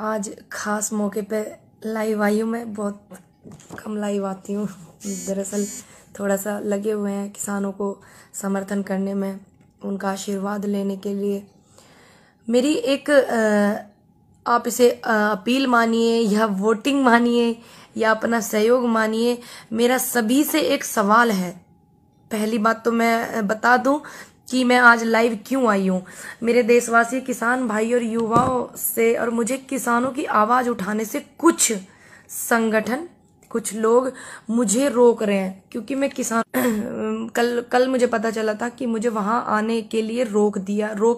आज खास मौके पे लाइव आई हूँ। मैं बहुत कम लाइव आती हूँ, दरअसल थोड़ा सा लगे हुए हैं किसानों को समर्थन करने में, उनका आशीर्वाद लेने के लिए। मेरी एक आप इसे अपील मानिए या वोटिंग मानिए या अपना सहयोग मानिए, मेरा सभी से एक सवाल है। पहली बात तो मैं बता दूं कि मैं आज लाइव क्यों आई हूँ। मेरे देशवासी किसान भाई और युवाओं से और मुझे किसानों की आवाज उठाने से कुछ संगठन, कुछ लोग मुझे रोक रहे हैं, क्योंकि मैं किसान कल मुझे पता चला था कि मुझे वहां आने के लिए रोक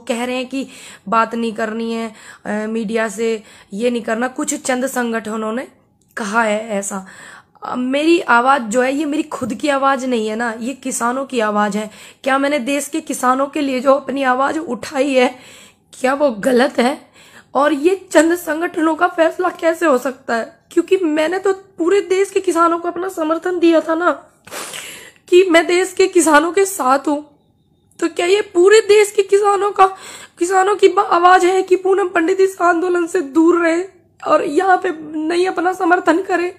कह रहे हैं कि बात नहीं करनी है मीडिया से, ये नहीं करना। कुछ चंद संगठनों ने कहा है ऐसा। मेरी आवाज जो है ये मेरी खुद की आवाज नहीं है ना, ये किसानों की आवाज है। क्या मैंने देश के किसानों के लिए जो अपनी आवाज उठाई है, क्या वो गलत है? और ये चंद संगठनों का फैसला कैसे हो सकता है? क्योंकि मैंने तो पूरे देश के किसानों को अपना समर्थन दिया था ना, कि मैं देश के किसानों के साथ हूं। तो क्या ये पूरे देश के किसानों की आवाज है कि पूनम पंडित इस आंदोलन से दूर रहे और यहाँ पे नहीं अपना समर्थन करे?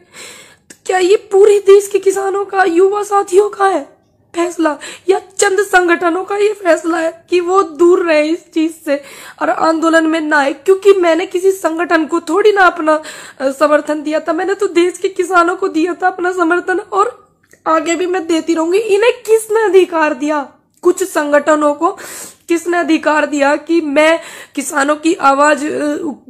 तो क्या ये पूरे देश के किसानों का, युवा साथियों का है फैसला, या चंद संगठनों का ये फैसला है कि वो दूर रहे इस चीज से और आंदोलन में ना आए? क्योंकि मैंने किसी संगठन को थोड़ी ना अपना समर्थन दिया था, मैंने तो देश के किसानों को दिया था अपना समर्थन, और आगे भी मैं देती रहूंगी। इन्हें किसने अधिकार दिया, कुछ संगठनों को किसने अधिकार दिया कि मैं किसानों की आवाज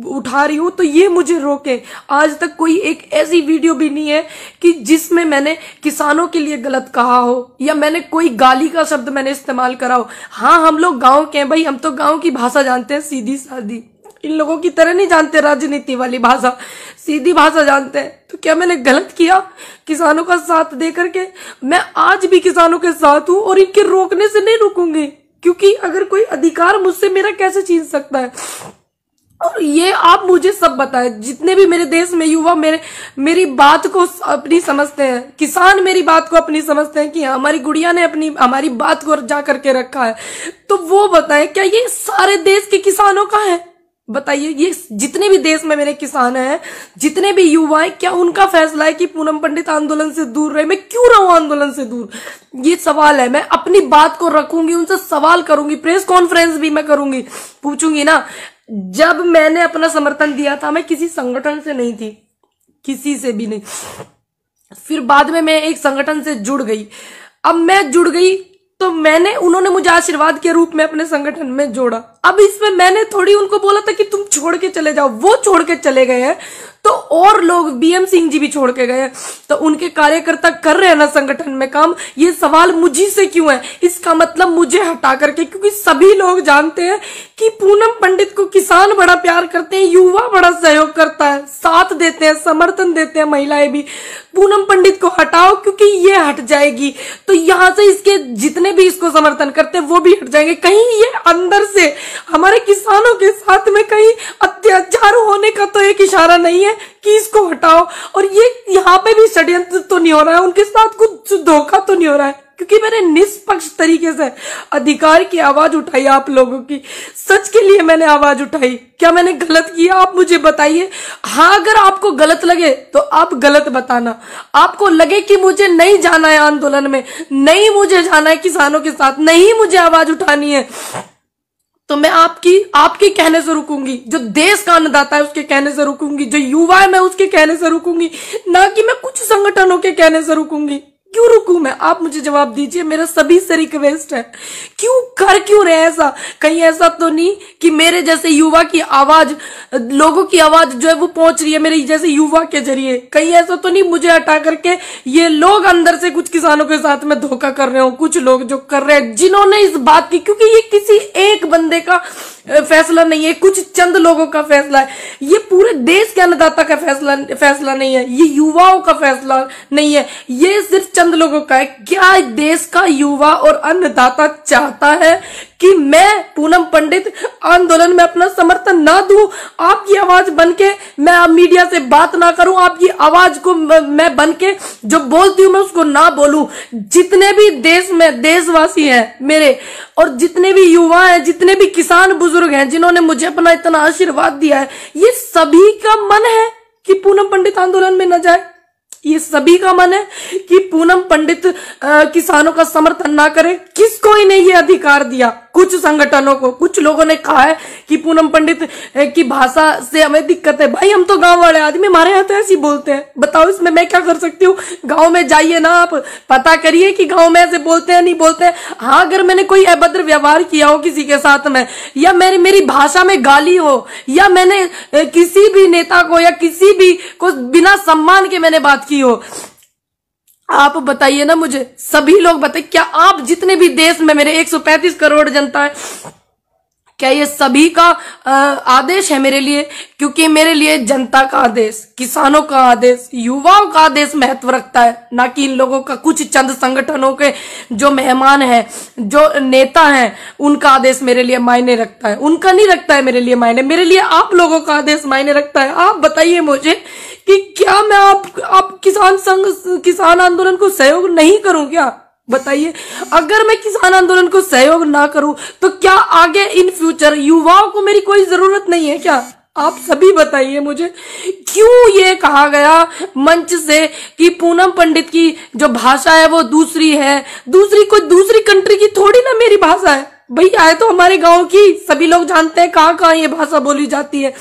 उठा रही हूं तो ये मुझे रोके? आज तक कोई एक ऐसी वीडियो भी नहीं है कि जिसमें मैंने किसानों के लिए गलत कहा हो या मैंने कोई गाली का शब्द मैंने इस्तेमाल करा हो। हाँ, हम लोग गांव के हैं भाई, हम तो गांव की भाषा जानते हैं, सीधी सादी। इन लोगों की तरह नहीं जानते राजनीति वाली भाषा, सीधी भाषा जानते हैं। तो क्या मैंने गलत किया किसानों का साथ दे करके? मैं आज भी किसानों के साथ हूं और इनके रोकने से नहीं रुकूंगी, क्योंकि अगर कोई अधिकार मुझसे मेरा कैसे छीन सकता है? और ये आप मुझे सब बताएं, जितने भी मेरे देश में युवा मेरी बात को अपनी समझते हैं, किसान मेरी बात को अपनी समझते हैं कि हमारी गुड़िया ने हमारी बात को जा करके रखा है, तो वो बताएं क्या ये सारे देश के किसानों का है? बताइए, ये जितने भी देश में मेरे किसान हैं, जितने भी युवा हैं, क्या उनका फैसला है कि पूनम पंडित आंदोलन से दूर रहे? मैं क्यों रहूं आंदोलन से दूर? ये सवाल है। मैं अपनी बात को रखूंगी, उनसे सवाल करूंगी, प्रेस कॉन्फ्रेंस भी मैं करूंगी, पूछूंगी ना। जब मैंने अपना समर्थन दिया था, मैं किसी संगठन से नहीं थी, किसी से भी नहीं। फिर बाद में मैं एक संगठन से जुड़ गई। अब मैं जुड़ गई तो उन्होंने मुझे आशीर्वाद के रूप में अपने संगठन में जोड़ा। अब इसमें मैंने थोड़ी उनको बोला था कि तुम छोड़ के चले जाओ, वो छोड़ के चले गए हैं, तो और लोग, बीएम सिंह जी भी छोड़ के गए हैं, तो उनके कार्यकर्ता कर रहे हैं ना संगठन में काम। ये सवाल मुझी से क्यों है? इसका मतलब मुझे हटा करके, क्योंकि सभी लोग जानते हैं कि पूनम पंडित को किसान बड़ा प्यार करते हैं, युवा बड़ा सहयोग करता है, साथ देते हैं, समर्थन देते हैं, महिलाएं भी। पूनम पंडित को हटाओ, क्योंकि ये हट जाएगी तो यहां से इसके जितने भी इसको समर्थन करते हैं वो भी हट जाएंगे। कहीं ये अंदर से हमारे किसानों के साथ में कहीं अत्याचार होने का तो एक इशारा नहीं है कि इसको हटाओ? और ये यहाँ पे भी षड्यंत्र तो नहीं हो रहा है, उनके साथ कुछ धोखा तो नहीं हो रहा है? क्योंकि मैंने निष्पक्ष तरीके से अधिकार की आवाज उठाई, आप लोगों की सच के लिए मैंने आवाज उठाई। क्या मैंने गलत किया? आप मुझे बताइए। हाँ, अगर आपको गलत लगे तो आप गलत बताना। आपको लगे कि मुझे नहीं जाना है आंदोलन में, नहीं मुझे जाना है किसानों के साथ, नहीं मुझे आवाज उठानी है, तो मैं आपके कहने से रुकूंगी। जो देश का अन्नदाता है उसके कहने से रुकूंगी, जो युवा है मैं उसके कहने से रुकूंगी, ना कि मैं कुछ संगठनों के कहने से रुकूंगी। क्यों रुकूं मैं? आप मुझे जवाब दीजिए। मेरा सभी से रिक्वेस्ट है, क्यों रहे ऐसा? कहीं ऐसा तो नहीं कि मेरे जैसे युवा की आवाज, लोगों की आवाज जो है वो पहुंच रही है मेरे जैसे युवा के जरिए? कहीं ऐसा तो नहीं मुझे हटा करके ये लोग अंदर से कुछ किसानों के साथ में धोखा कर रहे हो? कुछ लोग जो कर रहे हैं, जिन्होंने इस बात की, क्योंकि ये किसी एक बंदे का फैसला नहीं है, कुछ चंद लोगों का फैसला है, ये पूरे देश के अन्नदाता का फैसला नहीं है, ये युवाओं का फैसला नहीं है, ये सिर्फ चंद लोगों का है। क्या देश का युवा और अन्नदाता चाहता है कि मैं पूनम पंडित आंदोलन में अपना समर्थन ना दूं, आपकी आवाज बनके मैं मीडिया से बात ना करूं, आपकी आवाज को मैं बनके जो बोलती हूं मैं उसको ना बोलूं? जितने भी देश में देशवासी हैं मेरे, और जितने भी युवा हैं, जितने भी किसान बुजुर्ग हैं जिन्होंने मुझे अपना इतना आशीर्वाद दिया है, ये सभी का मन है कि पूनम पंडित आंदोलन में न जाए। ये सभी का मन है कि पूनम पंडित किसानों का समर्थन ना करे। किसको इन्हें ये अधिकार दिया? कुछ संगठनों को। कुछ लोगों ने कहा है कि पूनम पंडित की भाषा से हमें दिक्कत है। भाई हम तो गांव वाले आदमी, हमारे यहाँ तो ऐसे ही बोलते हैं। बताओ इसमें मैं क्या कर सकती हूँ? गांव में जाइए ना, आप पता करिए कि गांव में ऐसे बोलते हैं नहीं बोलते हैं। हाँ, अगर मैंने कोई अभद्र व्यवहार किया हो किसी के साथ में, या मेरी भाषा में गाली हो, या मैंने किसी भी नेता को या किसी भी को बिना सम्मान के मैंने बात की हो, आप बताइए ना मुझे। सभी लोग बताइए, क्या आप जितने भी देश में मेरे 135 करोड़ जनता है, क्या ये सभी का आदेश है मेरे लिए? क्योंकि मेरे लिए जनता का आदेश, किसानों का आदेश, युवाओं का आदेश महत्व रखता है, ना कि इन लोगों का कुछ चंद संगठनों के जो मेहमान हैं, जो नेता हैं, उनका आदेश मेरे लिए मायने रखता है। उनका नहीं रखता है मेरे लिए मायने, मेरे लिए आप लोगों का आदेश मायने रखता है। आप बताइए मुझे कि क्या मैं आप किसान आंदोलन को सहयोग नहीं करूं क्या? बताइए, अगर मैं किसान आंदोलन को सहयोग ना करूं तो क्या आगे इन फ्यूचर युवाओं को मेरी कोई जरूरत नहीं है क्या? आप सभी बताइए मुझे, क्यों ये कहा गया मंच से कि पूनम पंडित की जो भाषा है वो दूसरी है, कोई दूसरी कंट्री की थोड़ी ना मेरी भाषा है। भाई आए तो हमारे गांव की, सभी लोग जानते हैं कहाँ कहाँ ये भाषा बोली जाती है।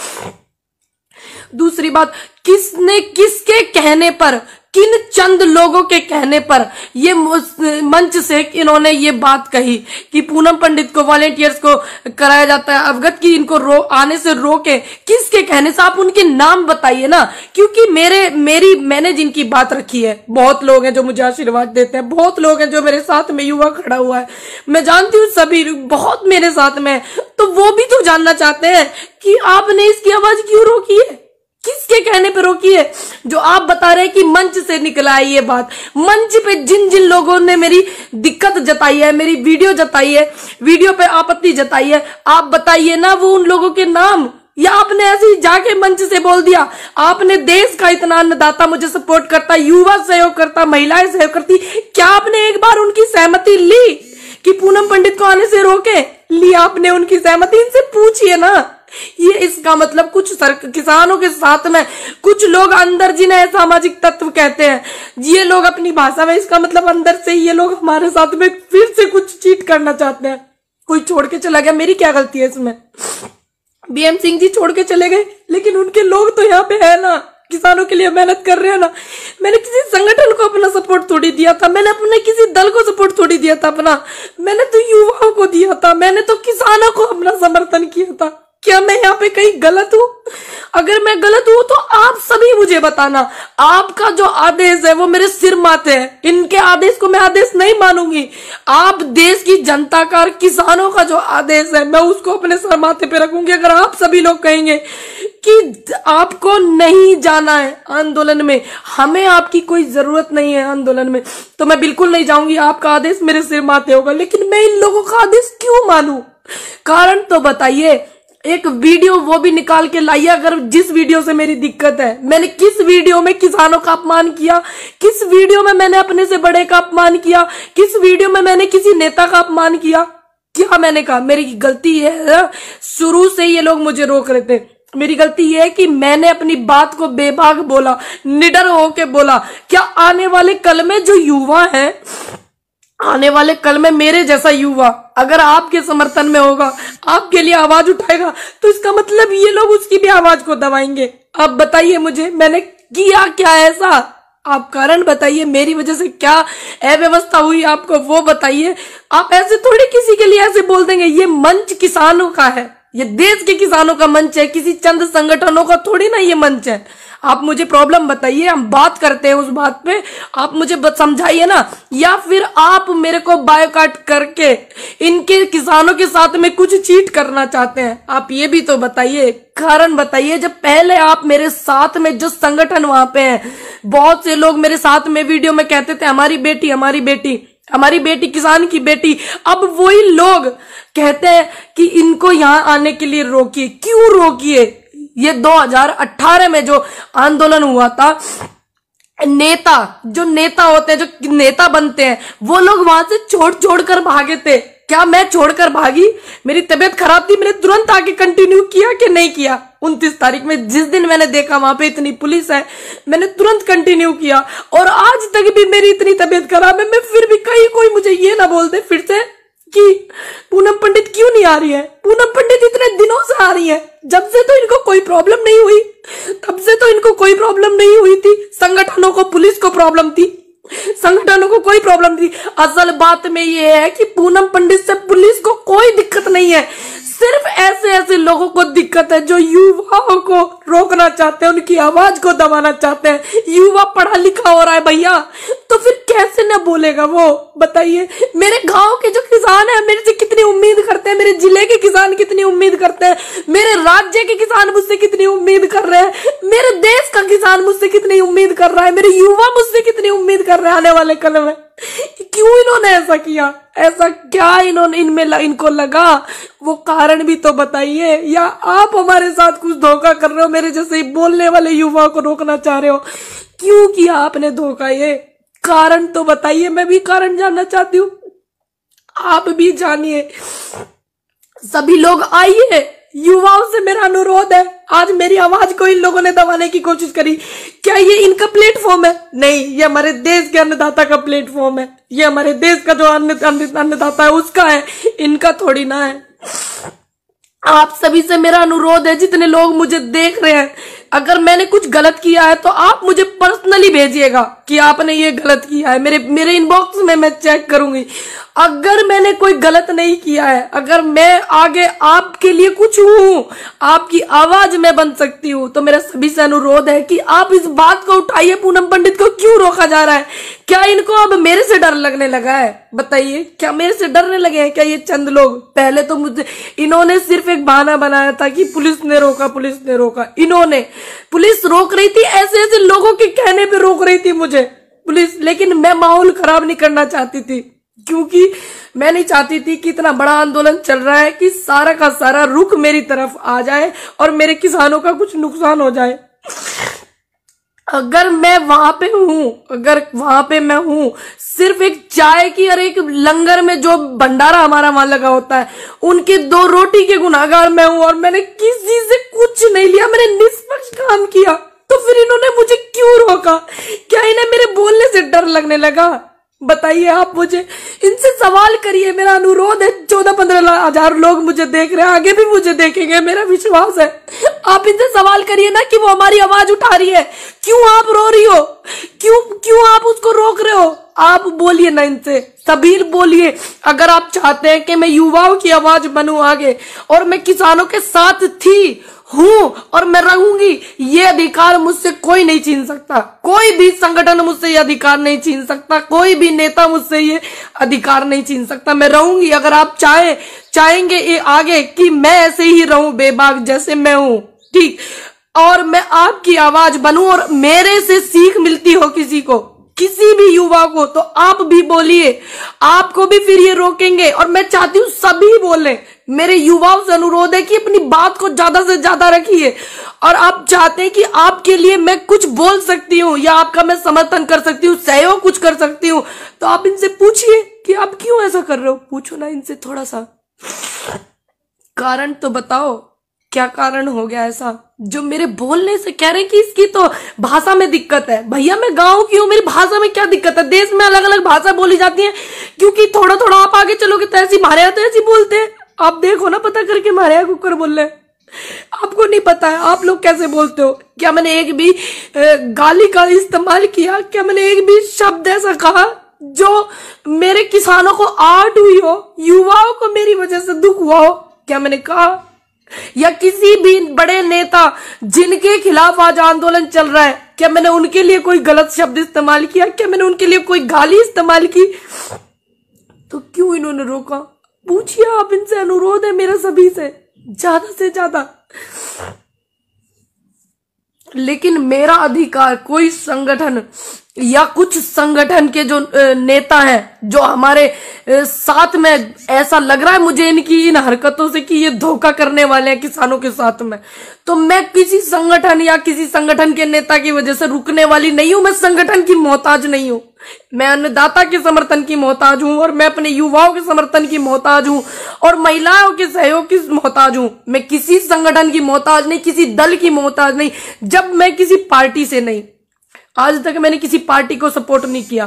दूसरी बात, किसने किसके कहने पर, किन चंद लोगों के कहने पर ये मंच से इन्होंने ये बात कही कि पूनम पंडित को, वॉलेंटियर्स को कराया जाता है अवगत कि इनको आने से रोके? किसके कहने से? आप उनके नाम बताइए ना, क्योंकि मैंने जिनकी बात रखी है, बहुत लोग हैं जो मुझे आशीर्वाद देते हैं, बहुत लोग हैं जो मेरे साथ में युवा खड़ा हुआ है, मैं जानती हूँ सभी बहुत मेरे साथ में, तो वो भी तो जानना चाहते हैं कि आपने इसकी आवाज क्यों रोकी है, किसके कहने पे रोकी है? जो आप बता रहे हैं कि मंच से निकला है ये बात, मंच पे जिन जिन लोगों ने मेरी दिक्कत जताई है, मेरी वीडियो जताई है, वीडियो पे आपत्ति जताई है, आप बताइए ना वो उन लोगों के नाम। या आपने ऐसे ही जाके मंच से बोल दिया? आपने देश का इतना अन्नदाता मुझे सपोर्ट करता, युवा सहयोग करता, महिलाएं सहयोग करती, क्या आपने एक बार उनकी सहमति ली कि पूनम पंडित को आने से रोके? ली आपने उनकी सहमति? इनसे पूछिए ना। ये इसका मतलब कुछ किसानों के साथ में कुछ लोग अंदर, जिन्हें सामाजिक तत्व कहते हैं, ये लोग अपनी भाषा में, इसका मतलब अंदर से ये लोग हमारे साथ में फिर से कुछ चीट करना चाहते हैं। कोई छोड़ के चला गया, मेरी क्या गलती है इसमें? बीएम सिंह जी छोड़ के चले गए, लेकिन उनके लोग तो यहाँ पे है ना, किसानों के लिए मेहनत कर रहे हैं ना। मैंने किसी संगठन को अपना सपोर्ट थोड़ी दिया था, मैंने अपने किसी दल को सपोर्ट थोड़ी दिया था अपना, मैंने तो युवाओं को दिया था, मैंने तो किसानों को अपना समर्थन किया था। क्या मैं यहाँ पे कहीं गलत हूँ? अगर मैं गलत हूँ तो आप सभी मुझे बताना। आपका जो आदेश है वो मेरे सिर माथे है, इनके आदेश को मैं आदेश नहीं मानूंगी। आप देश की जनता का, किसानों का जो आदेश है मैं उसको अपने सर माथे पे रखूंगी। अगर आप सभी लोग कहेंगे कि आपको नहीं जाना है आंदोलन में, हमें आपकी कोई जरूरत नहीं है आंदोलन में, तो मैं बिल्कुल नहीं जाऊंगी। आपका आदेश मेरे सिर माथे होगा, लेकिन मैं इन लोगों का आदेश क्यों मानूं? कारण तो बताइए। एक वीडियो वो भी निकाल के लाइए, अगर जिस वीडियो से मेरी दिक्कत है। मैंने किस वीडियो में किसानों का अपमान किया? किस वीडियो में मैंने अपने से बड़े का अपमान किया? किस वीडियो में मैंने किसी नेता का अपमान किया? क्या मैंने कहा? मेरी गलती है, शुरू से ये लोग मुझे रोक रहे थे। मेरी गलती ये है कि मैंने अपनी बात को बेबाक बोला, निडर होके बोला। क्या आने वाले कल में जो युवा है, आने वाले कल में मेरे जैसा युवा अगर आपके समर्थन में होगा, आपके लिए आवाज उठाएगा, तो इसका मतलब ये लोग उसकी भी आवाज को दबाएंगे। अब बताइए मुझे, मैंने किया क्या ऐसा? आप कारण बताइए, मेरी वजह से क्या अव्यवस्था हुई आपको वो बताइए। आप ऐसे थोड़ी किसी के लिए ऐसे बोल देंगे। ये मंच किसानों का है, ये देश के किसानों का मंच है, किसी चंद संगठनों का थोड़ी ना ये मंच है। आप मुझे प्रॉब्लम बताइए, हम बात करते हैं उस बात पे, आप मुझे समझाइए ना। या फिर आप मेरे को बायकॉट करके इनके किसानों के साथ में कुछ चीट करना चाहते हैं, आप ये भी तो बताइए, कारण बताइए। जब पहले आप मेरे साथ में जो संगठन वहां पे हैं, बहुत से लोग मेरे साथ में वीडियो में कहते थे हमारी बेटी हमारी बेटी हमारी बेटी किसान की बेटी, अब वही लोग कहते हैं कि इनको यहाँ आने के लिए रोकिए। क्यों रोकिए? ये 2018 में जो आंदोलन हुआ था, नेता जो नेता होते हैं, जो नेता बनते हैं, वो लोग वहां से छोड़ कर भागे थे। क्या मैं छोड़कर भागी? मेरी तबीयत खराब थी, मैंने तुरंत आके कंटिन्यू किया कि नहीं किया? 29 तारीख में जिस दिन मैंने देखा वहां पे इतनी पुलिस है, मैंने तुरंत कंटिन्यू किया। और आज तक भी मेरी इतनी तबीयत खराब है, मैं फिर भी कहीं कोई मुझे ये ना बोल दे फिर से कि पूनम पंडित क्यों नहीं आ रही है। पूनम पंडित इतने दिनों से आ रही है, जब से तो इनको कोई प्रॉब्लम नहीं हुई, तब से तो इनको कोई प्रॉब्लम नहीं हुई थी। संगठनों को, पुलिस को प्रॉब्लम थी, संगठनों को कोई प्रॉब्लम थी। असल बात में ये है कि पूनम पंडित से पुलिस को कोई दिक्कत नहीं है, सिर्फ ऐसे ऐसे लोगों को दिक्कत है जो युवाओं को रोकना चाहते हैं, उनकी आवाज को दबाना चाहते हैं। युवा पढ़ा लिखा हो रहा है भैया, तो फिर कैसे न बोलेगा वो? बताइए। मेरे गांव के जो किसान हैं मेरे से कितनी उम्मीद करते हैं, मेरे जिले के किसान कितनी उम्मीद करते हैं, मेरे राज्य के किसान मुझसे कितनी उम्मीद कर रहे हैं, मेरे देश का किसान मुझसे कितनी उम्मीद कर रहा है, मेरे युवा मुझसे कितनी उम्मीद कर रहे हैं आने वाले कल में। क्यों इन्होंने ऐसा किया? ऐसा क्या इन्होंने इनको लगा? वो कारण भी तो बताइए। या आप हमारे साथ कुछ धोखा कर रहे हो, मेरे जैसे बोलने वाले युवाओं को रोकना चाह रहे हो? क्यों किया आपने धोखा? ये कारण तो बताइए, मैं भी कारण जानना चाहती हूँ, आप भी जानिए। सभी लोग आइए, युवाओं से मेरा अनुरोध है। आज मेरी आवाज को इन लोगों ने दबाने की कोशिश करी, क्या ये इनका प्लेटफॉर्म है? नहीं, ये हमारे देश के अन्नदाता का प्लेटफॉर्म है, ये हमारे देश का जो अन्नदाता है उसका है, इनका थोड़ी ना है। आप सभी से मेरा अनुरोध है, जितने लोग मुझे देख रहे हैं, अगर मैंने कुछ गलत किया है तो आप मुझे पर्सनली भेजिएगा कि आपने ये गलत किया है। मेरे इनबॉक्स में मैं चेक करूंगी। अगर मैंने कोई गलत नहीं किया है, अगर मैं आगे आपके लिए कुछ हूं, आपकी आवाज में बन सकती हूं, तो मेरा सभी से अनुरोध है कि आप इस बात को उठाइए। पूनम पंडित को क्यों रोका जा रहा है? क्या इनको अब मेरे से डर लगने लगा है? बताइए, क्या मेरे से डरने लगे हैं क्या ये चंद लोग? पहले तो मुझे इन्होंने सिर्फ एक बहाना बनाया था कि पुलिस ने रोका, पुलिस ने रोका। इन्होंने, पुलिस रोक रही थी, ऐसे ऐसे लोगों के कहने पे रोक रही थी मुझे पुलिस, लेकिन मैं माहौल खराब नहीं करना चाहती थी, क्योंकि मैं नहीं चाहती थी कि इतना बड़ा आंदोलन चल रहा है कि सारा का सारा रुख मेरी तरफ आ जाए और मेरे किसानों का कुछ नुकसान हो जाए। अगर मैं वहां पे हूं, अगर वहां पे मैं हूं सिर्फ एक चाय की और एक लंगर में जो भंडारा हमारा वहां लगा होता है, उनकी 2 रोटी के गुनाहगार मैं हूं, और मैंने किसी से कुछ नहीं लिया, मैंने निष्पक्ष काम किया, तो फिर इन्होंने मुझे क्यों रोका? क्या इन्हें मेरे बोलने से डर लगने लगा? बताइए आप मुझे, इनसे सवाल करिए, मेरा अनुरोध है। 14-15 हजार लोग मुझे देख रहे हैं, आगे भी मुझे देखेंगे, मेरा विश्वास है। आप इनसे सवाल करिए ना कि वो हमारी आवाज उठा रही है, क्यों आप रो रही हो, क्यों आप उसको रोक रहे हो? आप बोलिए ना इनसे, सबीर बोलिए। अगर आप चाहते हैं कि मैं युवाओं की आवाज बनूं आगे, और मैं किसानों के साथ थी, हूं और मैं रहूंगी, ये अधिकार मुझसे कोई नहीं छीन सकता, कोई भी संगठन मुझसे ये अधिकार नहीं छीन सकता, कोई भी नेता मुझसे ये अधिकार नहीं छीन सकता। मैं रहूंगी। अगर आप चाहेंगे ये आगे कि मैं ऐसे ही रहूं बेबाक जैसे मैं हूं, ठीक, और मैं आपकी आवाज बनूं और मेरे से सीख मिलती हो किसी को, किसी भी युवा को, तो आप भी बोलिए, आपको भी फिर ये रोकेंगे। और मैं चाहती हूँ सभी बोलें। मेरे युवाओं से अनुरोध है कि अपनी बात को ज्यादा से ज्यादा रखिए, और आप चाहते हैं कि आपके लिए मैं कुछ बोल सकती हूँ या आपका मैं समर्थन कर सकती हूँ, सहयोग कुछ कर सकती हूँ, तो आप इनसे पूछिए कि आप क्यों ऐसा कर रहे हो। पूछो ना इनसे, थोड़ा सा कारण तो बताओ, क्या कारण हो गया ऐसा जो मेरे बोलने से कह रहे हैं कि इसकी तो भाषा में दिक्कत है? भैया मैं गांव की हूँ, मेरी भाषा में क्या दिक्कत है? देश में अलग अलग भाषा बोली जाती है, क्योंकि थोड़ा थोड़ा आप आगे चलोगे तो ऐसी, हमारे यहाँ तो ऐसी बोलते हैं। आप देखो ना, पता करके, हमारे यहाँ कुकर बोल रहे हैं, आपको नहीं पता है आप लोग कैसे बोलते हो? क्या मैंने एक भी गाली का इस्तेमाल किया? क्या मैंने एक भी शब्द ऐसा कहा जो मेरे किसानों को आहट हुई हो, युवाओं को मेरी वजह से दुख हुआ हो? क्या मैंने कहा? या किसी भी बड़े नेता जिनके खिलाफ आज आंदोलन चल रहा है, क्या मैंने उनके लिए कोई गलत शब्द इस्तेमाल किया? क्या मैंने उनके लिए कोई गाली इस्तेमाल की? तो क्यों इन्होंने रोका? पूछिए आप इनसे, अनुरोध है मेरा सभी से ज्यादा। लेकिन मेरा अधिकार कोई संगठन या कुछ संगठन के जो नेता हैं, जो हमारे साथ में, ऐसा लग रहा है मुझे इनकी इन हरकतों से कि ये धोखा करने वाले हैं किसानों के साथ में, तो मैं किसी संगठन या किसी संगठन के नेता की वजह से रुकने वाली नहीं हूं। मैं संगठन की मोहताज नहीं हूं, मैं अन्नदाता के समर्थन की मोहताज हूं, और मैं अपने युवाओं के समर्थन की मोहताज हूं, और महिलाओं के सहयोग की मोहताज हूं। मैं किसी संगठन की मोहताज नहीं, किसी दल की मोहताज नहीं। जब मैं किसी पार्टी से नहीं, आज तक मैंने किसी पार्टी को सपोर्ट नहीं किया।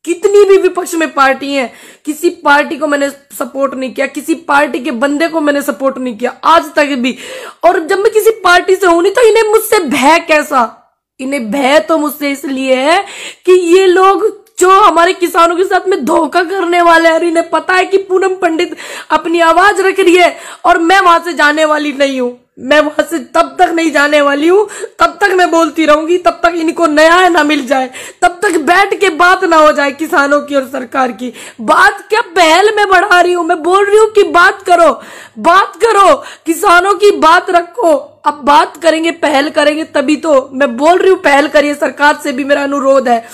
कितनी भी विपक्ष में पार्टी है, किसी पार्टी को मैंने सपोर्ट नहीं किया, किसी पार्टी के बंदे को मैंने सपोर्ट नहीं किया आज तक भी। और जब मैं किसी पार्टी से हूं नहीं, तो इन्हें मुझसे भय कैसा? इन्हें भय तो मुझसे इसलिए है कि ये लोग जो हमारे किसानों के साथ में धोखा करने वाले हैं, इन्हें पता है कि पूनम पंडित अपनी आवाज रख रही है और मैं वहां से जाने वाली नहीं हूं। मैं वहां से तब तक नहीं जाने वाली हूं, तब तक मैं बोलती रहूंगी, तब तक इनको न्याय ना मिल जाए, तब तक बैठ के बात ना हो जाए किसानों की और सरकार की। बात क्या पहल में बढ़ा रही हूं, मैं बोल रही हूं कि बात करो, किसानों की बात रखो। अब बात करेंगे, पहल करेंगे, तभी तो मैं बोल रही हूं पहल करिए। सरकार से भी मेरा अनुरोध है,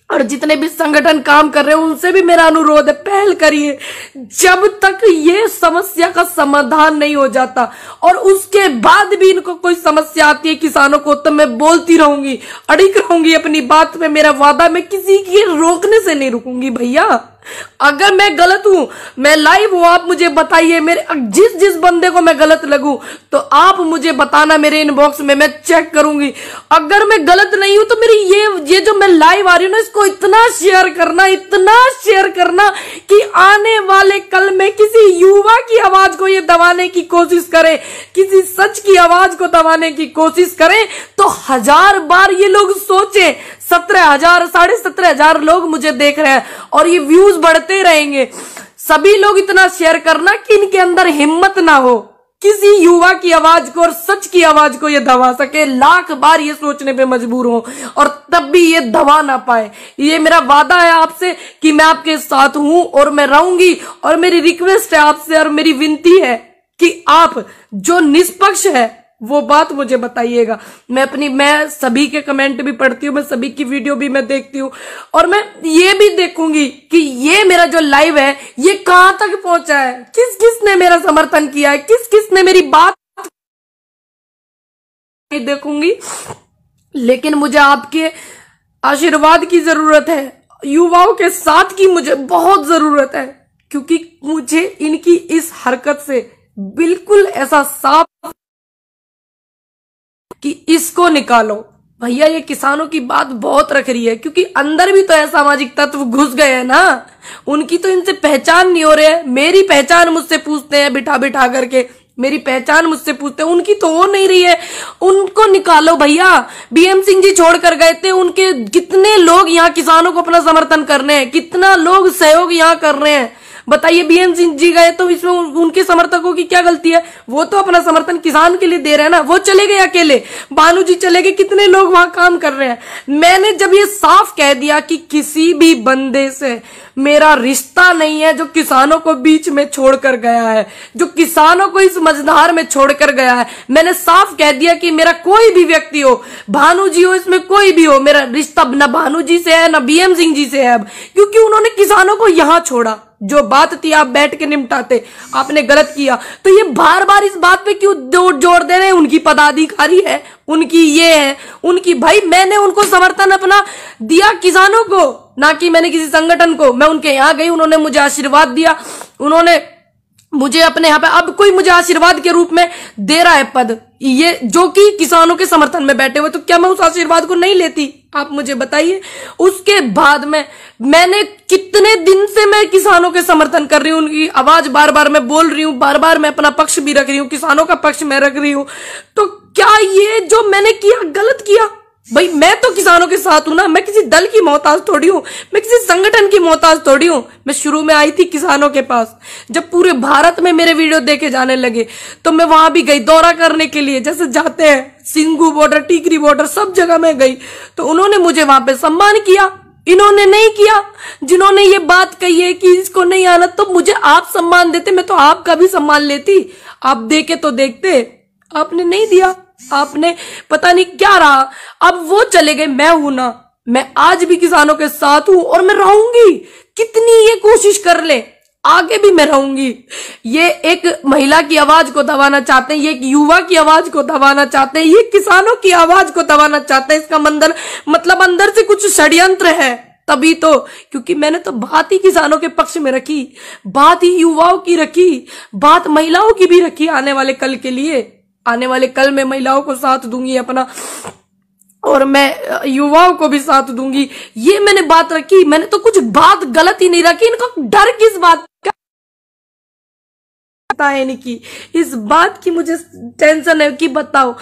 और जितने भी संगठन काम कर रहे हैं उनसे भी मेरा अनुरोध है, पहल करिए। जब तक ये समस्या का समाधान नहीं हो जाता और उसके बाद भी इनको कोई समस्या आती है किसानों को, तो मैं बोलती रहूंगी, अड़िग रहूंगी अपनी बात पे। मेरा वादा, मैं किसी के रोकने से नहीं रुकूंगी भैया। अगर मैं गलत हूं, मैं लाइव हूं, आप मुझे बताइए। मेरे जिस बंदे को मैं गलत लगूं तो आप मुझे बताना मेरे इनबॉक्स में, मैं चेक करूंगी। अगर मैं गलत नहीं हूं तो मेरी ये जो मैं लाइव आ रही हूं ना, इसको इतना शेयर करना कि आने वाले कल में किसी युवा की आवाज को ये दबाने की कोशिश करें, किसी सच की आवाज को दबाने की कोशिश करें, तो 1000 बार ये लोग सोचें। 17,000 17,500 लोग मुझे देख रहे हैं और ये व्यूज बढ़ते रहेंगे। सभी लोग इतना शेयर करना कि इनके अंदर हिम्मत ना हो किसी युवा की आवाज को और सच की आवाज को ये दबा सके। लाख बार ये सोचने पे मजबूर हो और तब भी ये दबा ना पाए। ये मेरा वादा है आपसे कि मैं आपके साथ हूं और मैं रहूंगी। और मेरी रिक्वेस्ट है आपसे और मेरी विनती है कि आप जो निष्पक्ष है वो बात मुझे बताइएगा। मैं सभी के कमेंट भी पढ़ती हूँ, मैं सभी की वीडियो भी मैं देखती हूँ, और मैं ये भी देखूंगी कि ये मेरा जो लाइव है ये कहां तक पहुंचा है, किस किस ने मेरा समर्थन किया है, किस किस ने मेरी बात देखूंगी। लेकिन मुझे आपके आशीर्वाद की जरूरत है, युवाओं के साथ की मुझे बहुत जरूरत है, क्योंकि मुझे इनकी इस हरकत से बिल्कुल ऐसा साफ कि इसको निकालो भैया। ये किसानों की बात बहुत रख रही है, क्योंकि अंदर भी तो असामाजिक तत्व घुस गए हैं ना, उनकी तो इनसे पहचान नहीं हो रही है। मेरी पहचान मुझसे पूछते हैं बिठा बिठा करके, मेरी पहचान मुझसे पूछते हैं, उनकी तो हो नहीं रही है। उनको निकालो भैया। बीएम सिंह जी छोड़कर गए थे, उनके कितने लोग यहाँ किसानों को अपना समर्थन कर रहे हैं, कितना लोग सहयोग यहाँ कर रहे हैं। बताइए, बीएम सिंह जी गए तो इसमें उनके समर्थकों की क्या गलती है? वो तो अपना समर्थन किसान के लिए दे रहे हैं ना। वो चले गए अकेले, भानु जी चले गए, कितने लोग वहां काम कर रहे हैं। मैंने जब ये साफ कह दिया कि किसी भी बंदे से मेरा रिश्ता नहीं है जो किसानों को बीच में छोड़कर गया है, जो किसानों को इस मझधार में छोड़कर गया है, मैंने साफ कह दिया कि मेरा कोई भी व्यक्ति हो, भानु जी हो, इसमें कोई भी हो, मेरा रिश्ता न भानु जी से है न बीएम सिंह जी से है अब, क्योंकि उन्होंने किसानों को यहां छोड़ा। जो बात थी आप बैठ के निपटाते, आपने गलत किया। तो ये बार बार इस बात पे क्यों जोर दे रहे हैं? उनकी पदाधिकारी है, उनकी ये है, उनकी भाई मैंने उनको समर्थन अपना दिया किसानों को, ना कि मैंने किसी संगठन को। मैं उनके यहाँ गई, उन्होंने मुझे आशीर्वाद दिया, उन्होंने मुझे अपने यहाँ पे, अब कोई मुझे आशीर्वाद के रूप में दे रहा है पद, ये जो कि किसानों के समर्थन में बैठे हुए, तो क्या मैं उस आशीर्वाद को नहीं लेती? आप मुझे बताइए। उसके बाद में मैंने कितने दिन से मैं किसानों के समर्थन कर रही हूँ, उनकी आवाज बार बार मैं बोल रही हूँ, बार बार मैं अपना पक्ष भी रख रही हूँ, किसानों का पक्ष मैं रख रही हूँ। तो क्या ये जो मैंने किया गलत किया? भाई मैं तो किसानों के साथ हूं ना, मैं किसी दल की मोहताज थोड़ी हूं, मैं किसी संगठन की मोहताज थोड़ी हूं। मैं शुरू में आई थी किसानों के पास, जब पूरे भारत में मेरे वीडियो देखे जाने लगे तो मैं वहां भी गई दौरा करने के लिए, जैसे जाते हैं सिंगू बॉर्डर, टीकरी बॉर्डर, सब जगह मैं गई। तो उन्होंने मुझे वहां पे सम्मान किया, इन्होंने नहीं किया। जिन्होंने ये बात कही है कि इसको नहीं आना, तो मुझे आप सम्मान देते, मैं तो आपका भी सम्मान लेती। आप देखे तो देखते, आपने नहीं दिया, आपने पता नहीं क्या रहा। अब वो चले गए, मैं हूं ना, मैं आज भी किसानों के साथ हूं और मैं रहूंगी। कितनी ये कोशिश कर ले, आगे भी मैं रहूंगी। ये एक महिला की आवाज को दबाना चाहते हैं, ये एक युवा की आवाज को दबाना चाहते हैं, ये किसानों की आवाज को दबाना चाहते हैं। इसका मतलब अंदर से कुछ षड्यंत्र है, तभी तो। क्योंकि मैंने तो बात ही किसानों के पक्ष में रखी, बात ही युवाओं की रखी, बात महिलाओं की भी रखी। आने वाले कल के लिए, आने वाले कल में महिलाओं को साथ दूंगी अपना, और मैं युवाओं को भी साथ दूंगी। ये मैंने बात रखी, मैंने तो कुछ बात गलत ही नहीं रखी। इनको डर किस बात का है नहीं की, इस बात की मुझे टेंशन है कि बताओ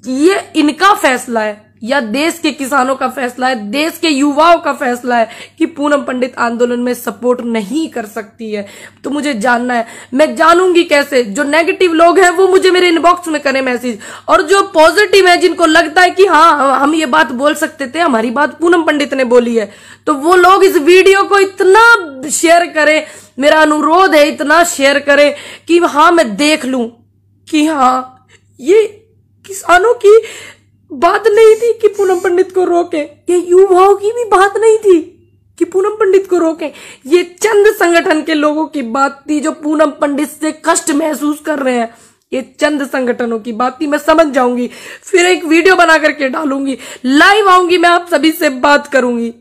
ये इनका फैसला है या देश के किसानों का फैसला है, देश के युवाओं का फैसला है कि पूनम पंडित आंदोलन में सपोर्ट नहीं कर सकती है। तो मुझे जानना है, मैं जानूंगी कैसे? जो नेगेटिव लोग हैं वो मुझे मेरे इनबॉक्स में करें मैसेज, और जो पॉजिटिव है, जिनको लगता है कि हाँ हम ये बात बोल सकते थे, हमारी बात पूनम पंडित ने बोली है, तो वो लोग इस वीडियो को इतना शेयर करें, मेरा अनुरोध है इतना शेयर करें कि हाँ मैं देख लूं कि हाँ ये किसानों की बात नहीं थी कि पूनम पंडित को रोके, ये युवाओं की भी बात नहीं थी कि पूनम पंडित को रोके, ये चंद संगठन के लोगों की बात थी जो पूनम पंडित से कष्ट महसूस कर रहे हैं। ये चंद संगठनों की बात थी। मैं समझ जाऊंगी, फिर एक वीडियो बना करके डालूंगी, लाइव आऊंगी, मैं आप सभी से बात करूंगी।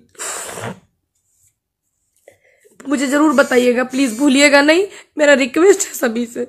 मुझे जरूर बताइएगा, प्लीज भूलिएगा नहीं, मेरा रिक्वेस्ट है सभी से।